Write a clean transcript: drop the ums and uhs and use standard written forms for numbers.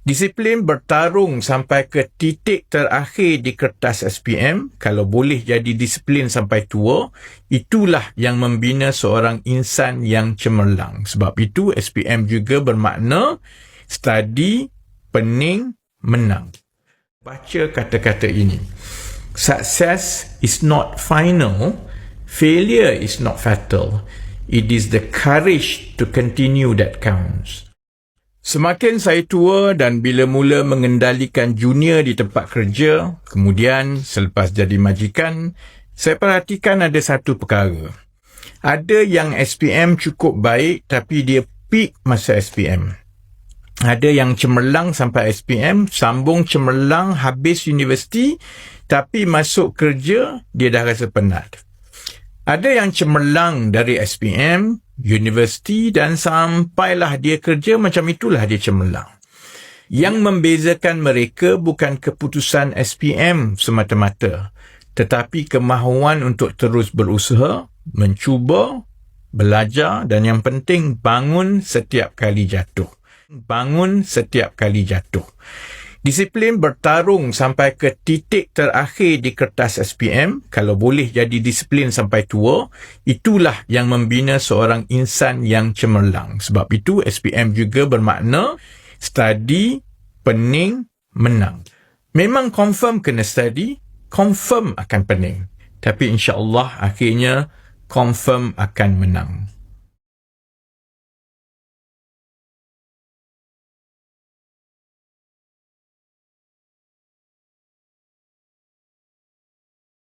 Disiplin bertarung sampai ke titik terakhir di kertas SPM, kalau boleh jadi disiplin sampai tua, itulah yang membina seorang insan yang cemerlang. Sebab itu SPM juga bermakna study, pening, menang. Baca kata-kata ini. Success is not final, failure is not fatal. It is the courage to continue that counts. Semakin saya tua dan bila mula mengendalikan junior di tempat kerja, kemudian selepas jadi majikan, saya perhatikan ada satu perkara. Ada yang SPM cukup baik tapi dia peak masa SPM. Ada yang cemerlang sampai SPM, sambung cemerlang habis universiti, tapi masuk kerja dia dah rasa penat. Ada yang cemerlang dari SPM, universiti dan sampailah dia kerja, macam itulah dia cemerlang. Yang membezakan mereka bukan keputusan SPM semata-mata, tetapi kemahuan untuk terus berusaha, mencuba, belajar dan yang penting bangun setiap kali jatuh. Bangun setiap kali jatuh. Disiplin bertarung sampai ke titik terakhir di kertas SPM, kalau boleh jadi disiplin sampai tua, itulah yang membina seorang insan yang cemerlang. Sebab itu SPM juga bermakna study, pening, menang. Memang confirm kena study, confirm akan pening. Tapi insya-Allah akhirnya confirm akan menang.